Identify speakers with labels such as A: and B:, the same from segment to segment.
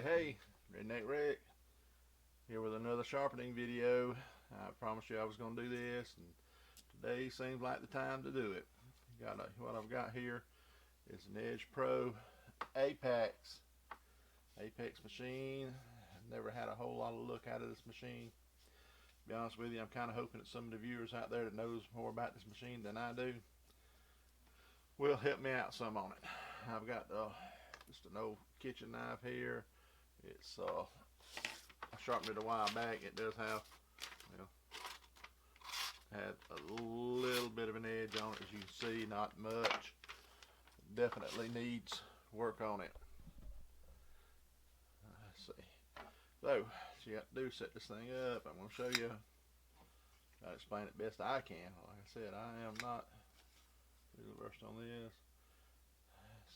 A: Hey, Rednek Rick here with another sharpening video. I promised you I was going to do this, and today seems like the time to do it. What I've got here is an Edge Pro Apex machine. I've never had a whole lot of look out of this machine. To be honest with you, I'm kind of hoping that some of the viewers out there that knows more about this machine than I do will help me out some on it. I've got just an old kitchen knife here. It's I sharpened it a while back. It does have, well, had a little bit of an edge on it, as you can see, not much. Definitely needs work on it. Let's see. So, what you got to do is set this thing up. I'm going to show you. I'll explain it best I can. Like I said, I am not really versed on this.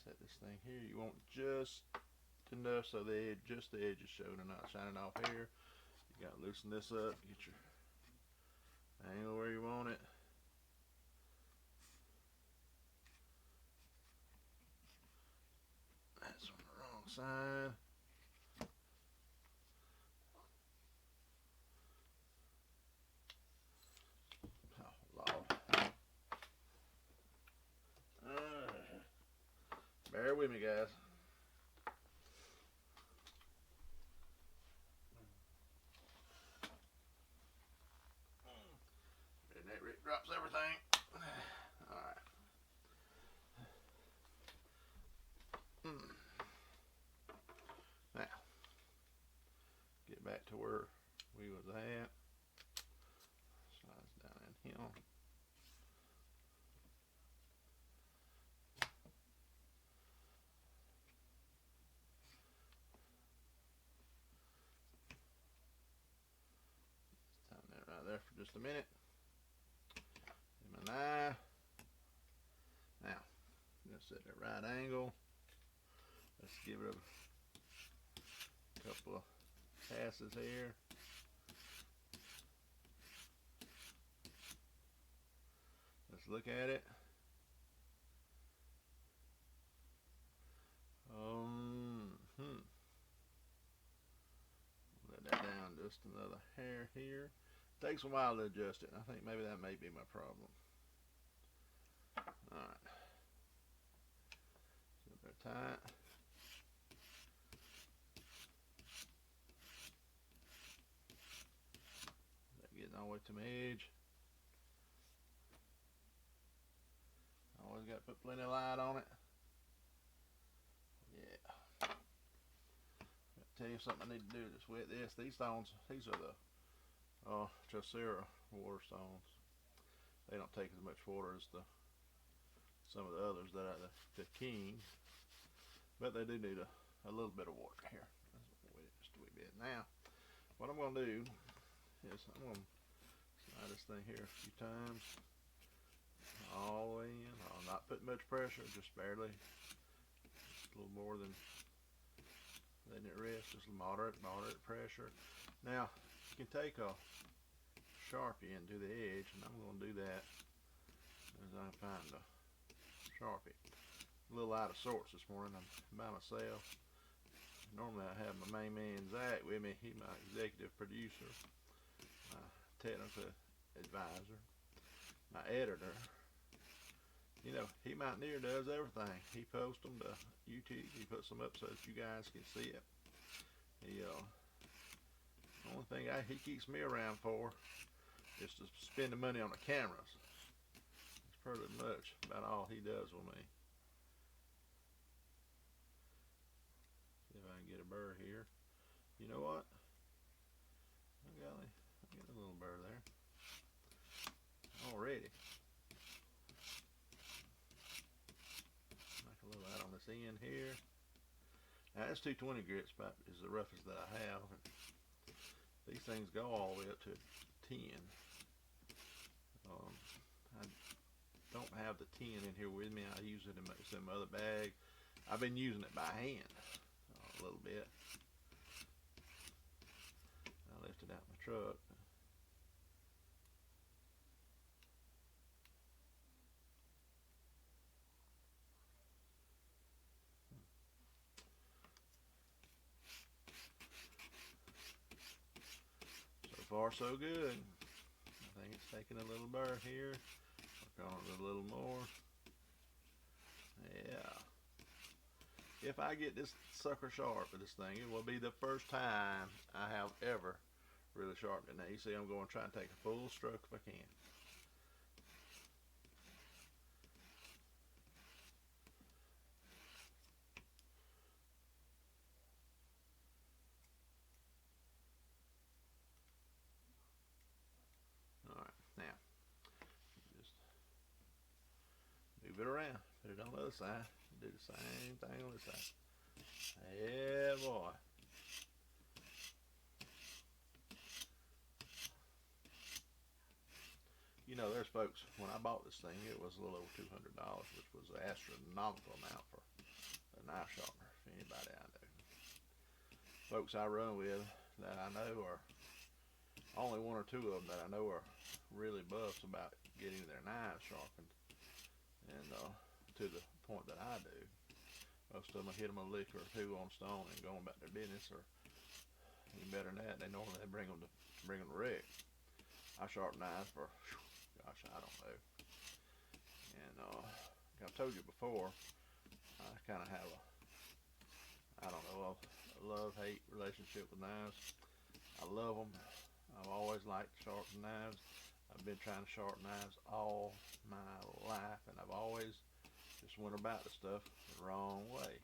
A: Set this thing here. You want just enough so just the edges showing and not shining off here. You got to loosen this up, get your angle where you want it. That's on the wrong side. Oh, Lord. Bear with me, guys. Rednek Rick drops everything. Alright. Now, get back to where we was at. Slides down in here. Time that right there for just a minute. And my knife. Now, just set that right angle. Let's give it a couple of passes here. Let's look at it. Let that down just another hair here. Takes a while to adjust it. I think maybe that may be my problem. Alright. So they're tight. Getting all the way to my edge. Always got to put plenty of light on it. Yeah. Tell you something I need to do just with this. These stones, these are the Chaucera water stones. They don't take as much water as some of the others that are the King, but they do need a little bit of water here. Just a wee bit. Now, what I'm going to do is I'm going to slide this thing here a few times, all the way in. I'll not put much pressure, just barely, just a little more than letting it rest, just moderate pressure. Now, you can take a Sharpie and do the edge, and I'm going to do that as I find a Sharpie. A little out of sorts this morning. I'm by myself. Normally I have my main man Zach with me. He's my executive producer, my technical advisor, my editor. You know, he Mountaineer does everything. He posts them to YouTube. He puts them up so that you guys can see it. He the only thing he keeps me around for is to spend the money on the cameras. It's pretty much about all he does with me. See if I can get a burr here. You know what? Oh golly, I get a little burr there already. Make a little out on this end here. Now this 220 grit spot is the roughest that I have. And these things go all the way up to 10. I don't have the 10 in here with me. I use it in some other bag. I've been using it by hand a little bit. I left it out in my truck. far so good. I think it's taking a little burr here. Work on it a little more. Yeah. If I get this sucker sharp with this thing, it will be the first time I have ever really sharpened it. Now you see I'm going to try and take a full stroke if I can. Alright, now just move it around. Put it on the other side. Do the same thing on this side. Yeah, boy. You know, there's folks, when I bought this thing, it was a little over $200, which was an astronomical amount for a knife sharpener, for anybody I know. Folks I run with that I know are, only one or two of them that I know are really buffs about getting their knives sharpened, and to the point that I do. Most of them hit them a lick or two on stone and going about their business, or even better than that, they normally bring them to Rick. I sharpen knives for, gosh, I don't know. And I've told you before, I kind of have a, I don't know, a love-hate relationship with knives. I love them. I've always liked sharpening knives. I've been trying to sharpen knives all my life, and I've always just went about the stuff the wrong way.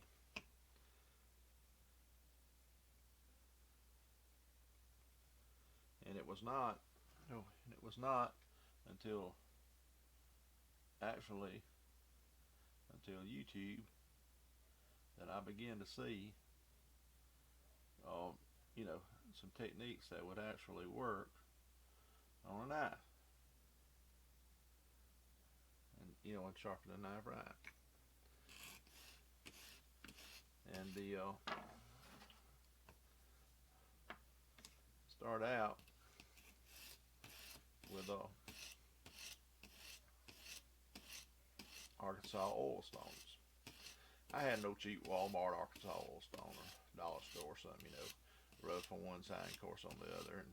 A: And it was not until YouTube that I began to see, you know, some techniques that would actually work on a knife, and and sharpen the knife right. And the start out with Arkansas oil stones. I had no cheap Walmart Arkansas oil stone or dollar store or something, rough on one side and coarse on the other. And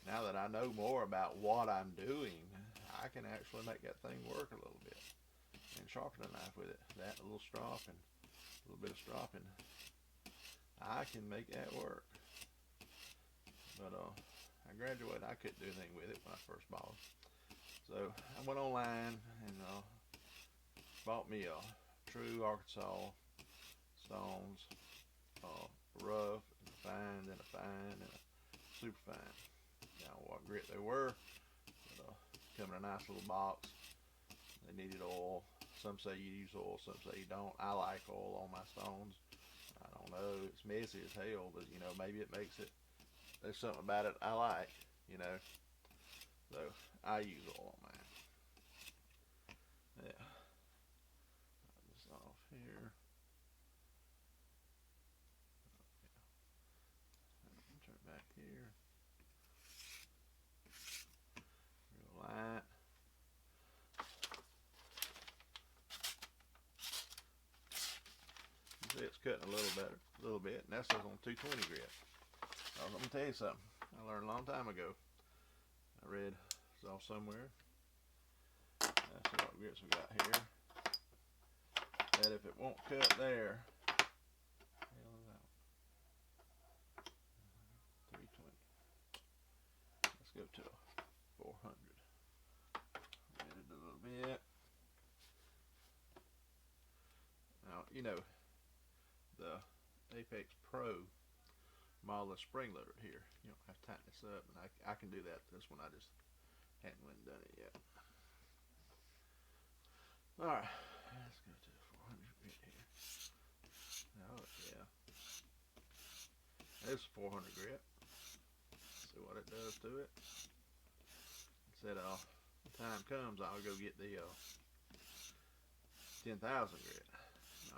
A: now that I know more about what I'm doing, I can actually make that thing work a little bit and sharpen a knife with it. That a little strop and a little bit of stropping, I can make that work. But I graduated, I couldn't do anything with it when I first bought it. So I went online and bought me a true Arkansas stones, rough and fine, and a fine and a super fine. I don't know what grit they were, but come in a nice little box. They needed oil. Some say you use oil, some say you don't. I like oil on my stones. I don't know, it's messy as hell, but maybe it makes it, there's something about it I like, so I use oil on mine. Yeah. Put this off here. Turn it back here. Real light. You see it's cutting a little bit, and that's just on 220 grit. I'm gonna tell you something I learned a long time ago. I read, saw somewhere, that's what grits we got here, that if it won't cut there, hell is that? 320. Let's go to 400. Read it a little bit. Now, the Apex Pro model spring loader here. You don't have to tighten this up, and I can do that. This one I just hadn't went and done it yet. Alright, let's go to 400 grit here. Oh yeah. There's 400 grit. See what it does to it. It said when time comes I'll go get the 10,000 grit.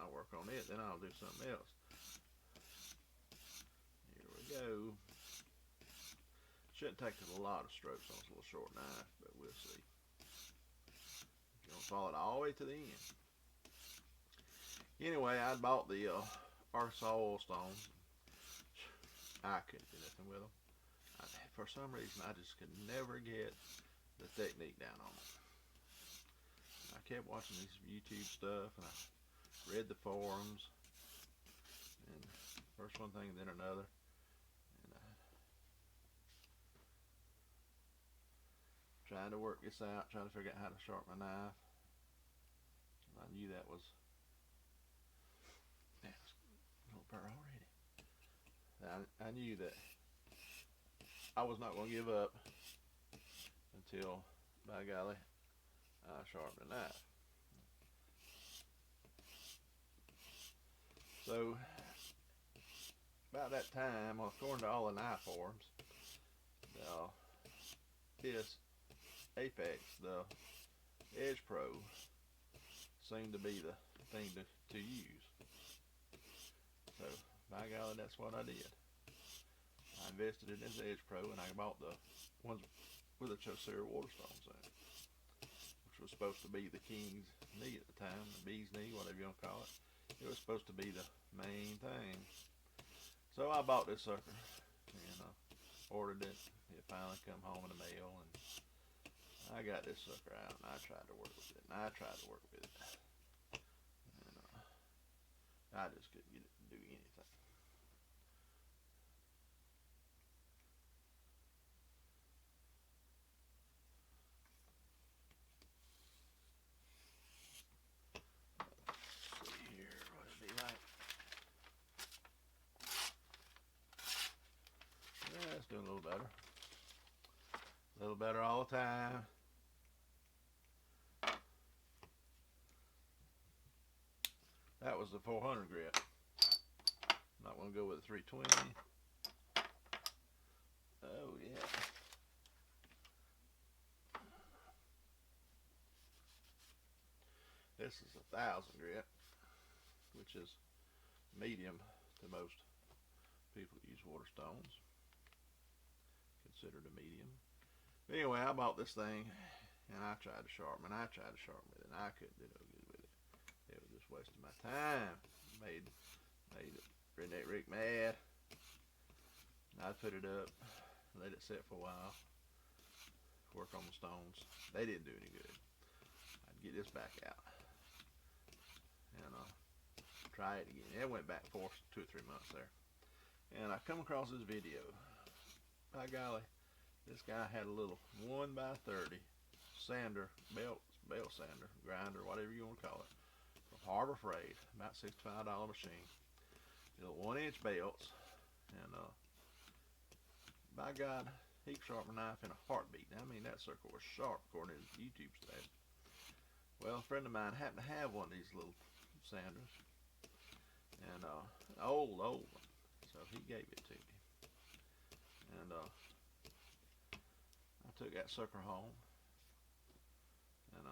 A: I'll work on it, then I'll do something else. Here we go. Shouldn't take a lot of strokes on this little short knife, but we'll see. You're gonna follow it all the way to the end. Anyway, I bought the Arkansas oil stones. I couldn't do nothing with them. for some reason, I just could never get the technique down on it. I kept watching these YouTube stuff, and I read the forums, and first one thing, then another, and trying to work this out, trying to figure out how to sharpen my knife. I knew that was, man, it's a little burr already. I knew that I was not going to give up until, by golly, I sharpened the knife. So, about that time, according to all the knife forums, this Apex, the Edge Pro, seemed to be the thing to use. So, by golly, that's what I did. I invested in this Edge Pro, and I bought the ones with the Chaucer waterstones in it, which was supposed to be the king's knee at the time, the bee's knee, whatever you want to call it. It was supposed to be the main thing. So I bought this sucker and ordered it. It finally come home in the mail, and I got this sucker out, and I tried to work with it, and I tried to work with it, and I just couldn't get it to do anything. Doing a little better. A little better all the time. That was the 400 grit. I'm not going to go with the 320. Oh yeah. This is 1,000 grit, which is medium to most people that use waterstones. Considered a medium. But anyway, I bought this thing, and I tried to sharpen it. I tried to sharpen it, and I couldn't do no good with it. It was just wasting my time. Made Rednek Rick mad. I'd put it up, let it sit for a while, work on the stones. They didn't do any good. I'd get this back out and try it again. It went back for 2 or 3 months there, and I come across this video. By golly, this guy had a little 1x30 sander, belt sander, grinder, whatever you want to call it, from Harbor Freight, about $65 machine. Little 1-inch belts, and by God, he could sharpen a knife in a heartbeat. I mean, that sucker was sharp according to his YouTube stats. Well, a friend of mine happened to have one of these little sanders, and an old one, so he gave it to me. And I took that sucker home and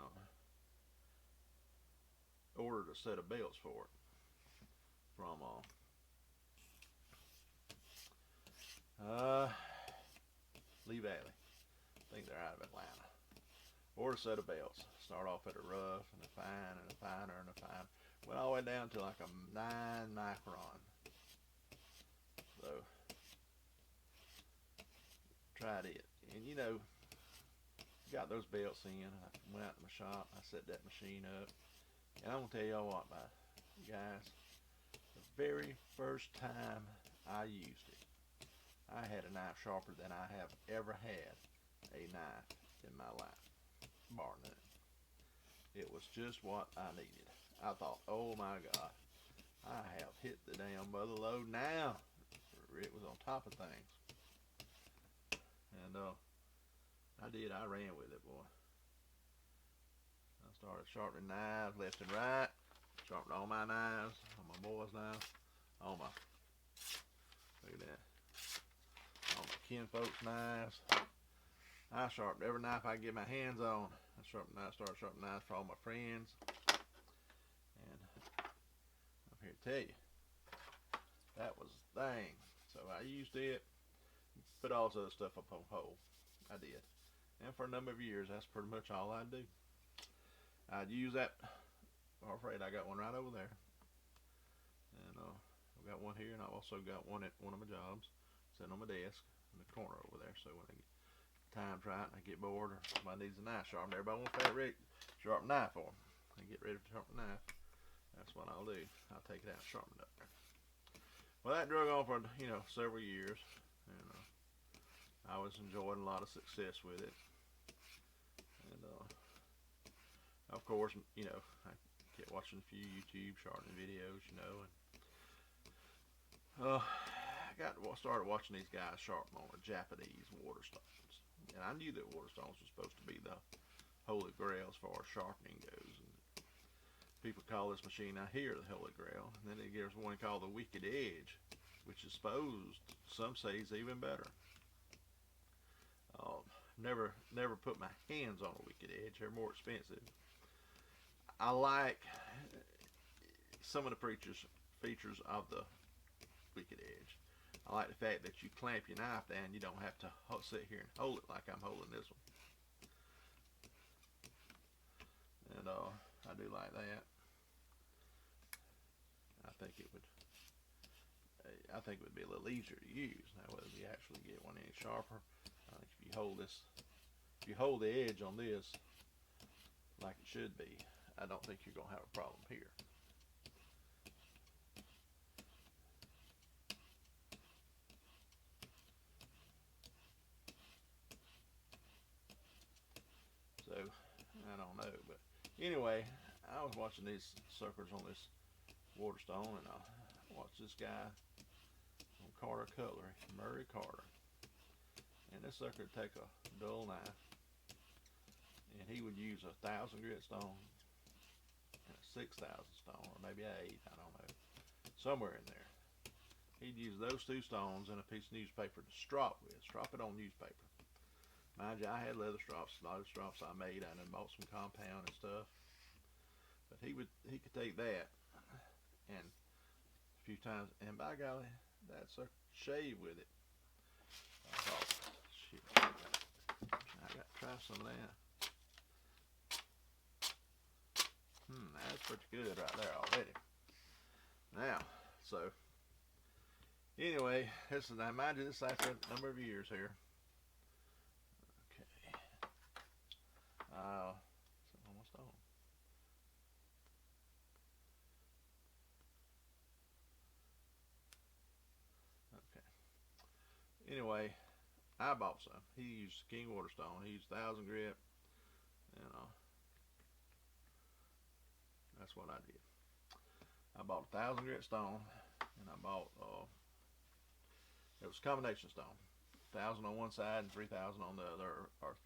A: ordered a set of belts for it from Lee Valley. I think they're out of Atlanta. Ordered a set of belts. Start off at a rough and a fine and a finer and a fine. Went all the way down to like a 9 micron. So tried it, and got those belts in. I went out to my shop, I set that machine up, and I'm gonna tell y'all what, guys, the very first time I used it, I had a knife sharper than I have ever had a knife in my life, bar none. It was just what I needed. I thought, oh my God, I have hit the damn mother load now. It was on top of things. And I ran with it, boy. I started sharpening knives left and right, sharpened all my knives, all my boys' knives, all my, look at that, all my kinfolks' knives. I sharpened every knife I could get my hands on. I started sharpening knives for all my friends. And I'm here to tell you, that was the thing. So I used it, put all this other stuff up on hold. I did. And for a number of years, that's pretty much all I do. I'd use that. I'm afraid I got one right over there. And I've got one here, and I've also got one at one of my jobs, sitting on my desk. in the corner over there. So when time's right and I get bored or somebody needs a knife sharpened, everybody wants Fat Rick sharpen a knife for them. I get ready to sharpen a knife. That's what I'll do. I'll take it out and sharpen it up there. Well, that drug on for several years, and I was enjoying a lot of success with it. And of course, I kept watching a few YouTube sharpening videos, and I started watching these guys sharpen on the Japanese water stones, and I knew that water stones were supposed to be the holy grail as far as sharpening goes. And people call this machine out here the Holy Grail, and then there's one called the Wicked Edge, which is supposed, some say, is even better. Never put my hands on a Wicked Edge. They're more expensive. I like some of the features of the Wicked Edge. I like the fact that you clamp your knife down. You don't have to sit here and hold it like I'm holding this one. And I do like that. I think it would be a little easier to use. Now, whether you actually get one any sharper, I think if you hold the edge on this like it should be, I don't think you're gonna have a problem here. So I don't know, but anyway, I was watching these suckers on this Waterstone, and I watched this guy on Carter Cutlery, Murray Carter, and this sucker would take a dull knife, and he would use 1,000 grit stone and a 6,000 stone, or maybe an 8, I don't know, somewhere in there. He'd use those two stones and a piece of newspaper to strop it on newspaper. Mind you, I had leather strops, a lot of strops I made. I done bought some compound and stuff, but he could take that and a few times, and by golly, that's a shave with it. I thought, shit, I got to try some of that. That's pretty good right there already. Now, so anyway, now mind you, this is after a number of years here. Okay. It's almost on. Okay. Anyway, I bought some. He used King Waterstone. He used 1,000 grit, and that's what I did. I bought 1,000 grit stone, and I bought it was combination stone, 1,000 on one side and 3,000 on the other, or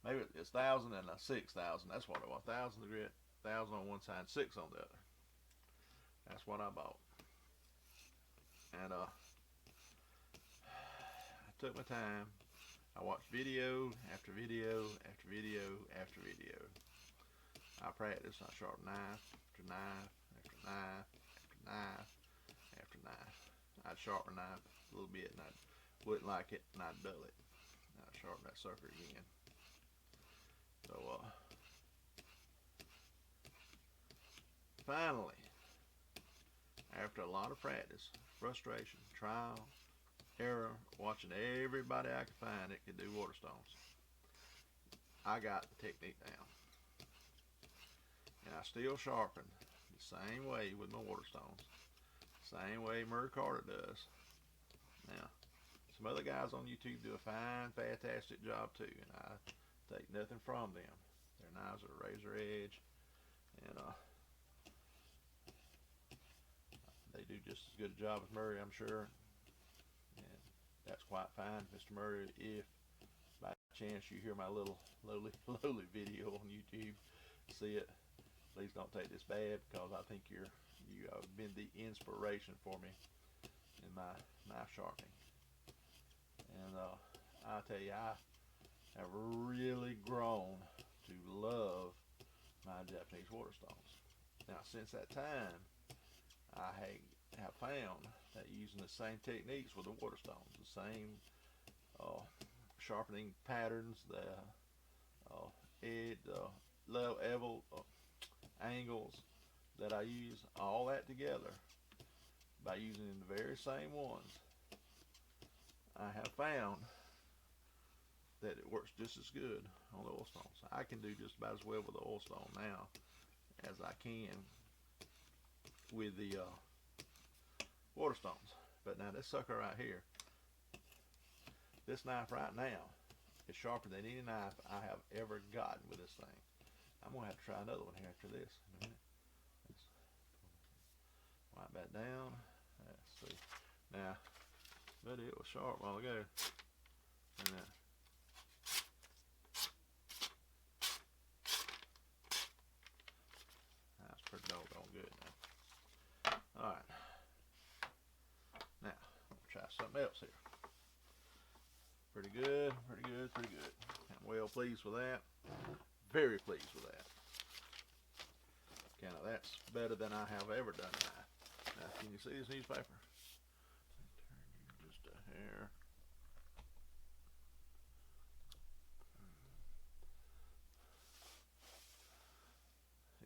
A: maybe it's 1,000 and a 6,000. That's what it was. 1,000 grit, 1,000 on one side, 6 on the other. That's what I bought, and I took my time. I watched video after video after video after video. I practiced. I sharpened knife after knife after knife after knife after knife. I'd sharpen a knife a little bit, and I wouldn't like it, and I'd dull it. And I'd sharpen that sucker again. So finally, after a lot of practice, frustration, trial, error, watching everybody I could find that could do Waterstones, I got the technique down. And I still sharpen the same way with my Waterstones, same way Murray Carter does. Now, some other guys on YouTube do a fine, fantastic job too, and I take nothing from them. Their knives are razor edge, and they do just as good a job as Murray, I'm sure. And that's quite fine, Mr. Murray. If by chance you hear my little lowly video on YouTube, see it, please don't take this bad, because I think you have been the inspiration for me in my knife sharpening. And I tell you, I have really grown to love my Japanese Waterstones. Now, since that time, I have found that using the same techniques with the Waterstones, the same sharpening patterns, the level angles that I use, all that together, by using the very same ones, I have found that it works just as good on the oil stones. I can do just about as well with the oil stone now as I can with the water stones. But now this sucker right here, this knife right now is sharper than any knife I have ever gotten with this thing. I'm going to have to try another one here after this in a minute. Let's wipe that down. Let's see. Now, but it was sharp a while ago. And that's pretty doggone good now. Alright. Now, I'm going to try something else here. Pretty good, pretty good, pretty good. I'm well pleased with that. Very pleased with that. Kind of, that's better than I have ever done that. Now, can you see this newspaper? Turn you just a hair.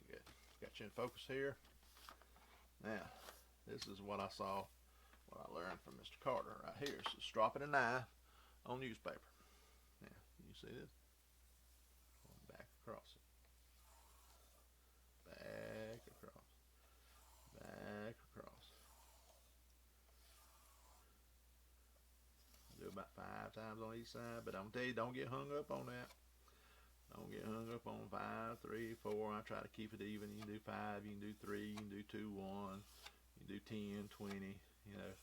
A: Good. Got you in focus here. Now, this is what I saw, what I learned from Mr. Carter right here. So, stropping a knife on newspaper. Now, can you see this? Going back across it. Back across. Back across. Do about 5 times on each side, but I'm gonna tell you, don't get hung up on that. Don't get hung up on 5, 3, 4. I try to keep it even. You can do 5, you can do 3, you can do 2, 1, you can do 10, 20. You know,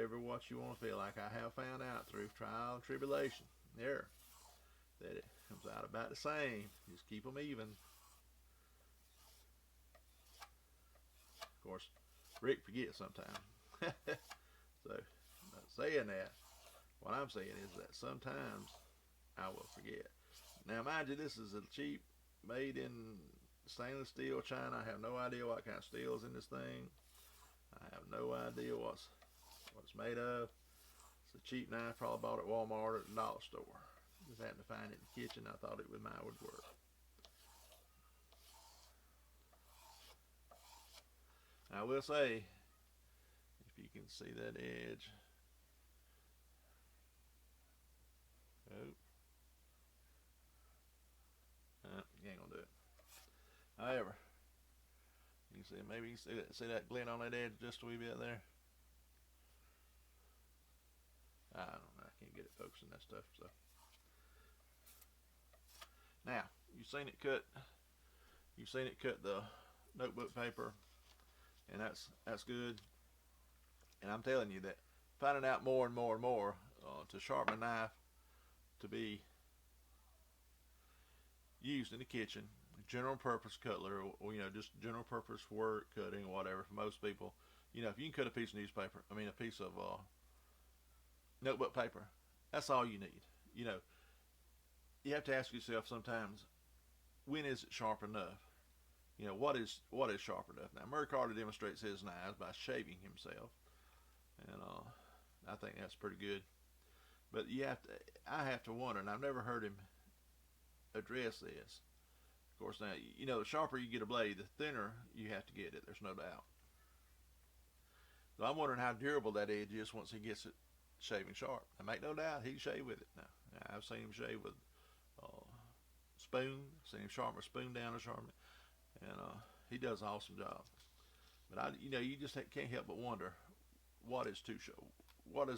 A: ever what you want to feel like. I have found out through trial and tribulation, there, that it comes out about the same. Just keep them even. Of course, Rick forgets sometimes. So, not saying that. What I'm saying is that sometimes I will forget. Now, mind you, this is a cheap, made in stainless steel China. I have no idea what kind of steel is in this thing. I have no idea what it's made of. It's a cheap knife, probably bought at Walmart or at the dollar store. Just happened to find it in the kitchen. I thought it would work. I will say, if you can see that edge. Oh. You ain't gonna do it. However, you can see, maybe you see that glint on that edge just a wee bit there. I don't know. I can't get it focusing that stuff. So now you've seen it cut. You've seen it cut the notebook paper, and that's good. And I'm telling you that finding out more and more and more to sharpen a knife to be used in the kitchen, general purpose cutlery, or just general purpose work, cutting, or whatever. For most people, if you can cut a piece of newspaper, a piece of notebook paper, that's all you need. You have to ask yourself sometimes, when is it sharp enough? What is sharp enough? Now, Murray Carter demonstrates his knives by shaving himself, and I think that's pretty good. But I have to wonder, and I've never heard him address this. Of course, now, the sharper you get a blade, the thinner you have to get it. There's no doubt. So I'm wondering how durable that edge is once he gets it shaving sharp. I make no doubt he can shave with it. Now I've seen him shave with spoon. Seen him sharpen a spoon down and sharpen it, and he does an awesome job. But you just can't help but wonder, what is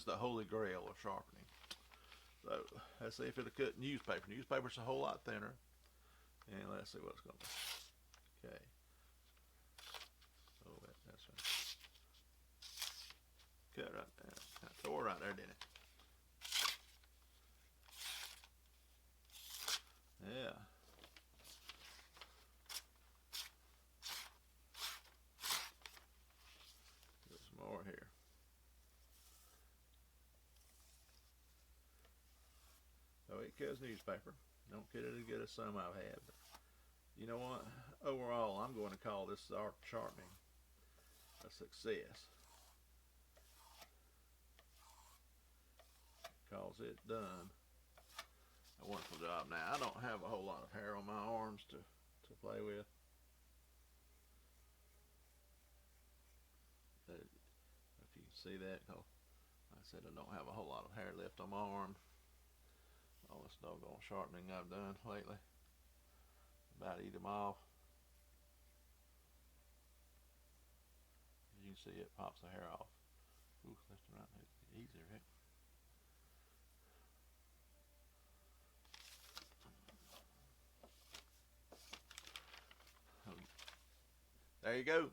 A: the holy grail of sharpening? So let's see if it'll cut newspaper. Newspaper's a whole lot thinner, and let's see what it's going to be. Okay. Oh, that's right. Cut right there. I tore right there, didn't it? Yeah. There's some more here. So it cuts newspaper. Don't cut it as good as some I've had. But you know what? Overall, I'm going to call this art sharpening a success. Because it done a wonderful job. Now, I don't have a whole lot of hair on my arms to play with. If you can see that, my I said I don't have a whole lot of hair left on my arm. All this doggone sharpening I've done lately, about eat them off. You can see it pops the hair off. Ooh, left and right. Easy, Rick. There you go.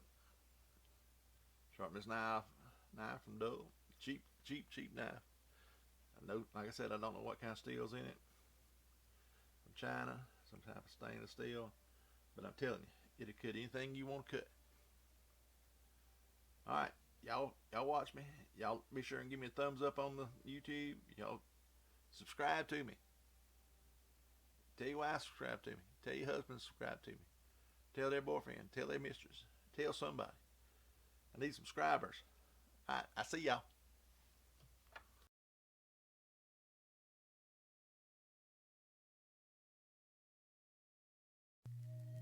A: Sharpen this knife from dull. Cheap knife. I know, like I said, I don't know what kind of steel's in it. From China, some type of stainless steel. But I'm telling you, it'll cut anything you want to cut. Alright, y'all watch me. Y'all be sure and give me a thumbs up on the YouTube. Y'all subscribe to me. Tell your wife subscribe to me. Tell your husband subscribe to me. Tell their boyfriend. Tell their mistress. Tell somebody. I need subscribers. Alright, I see y'all.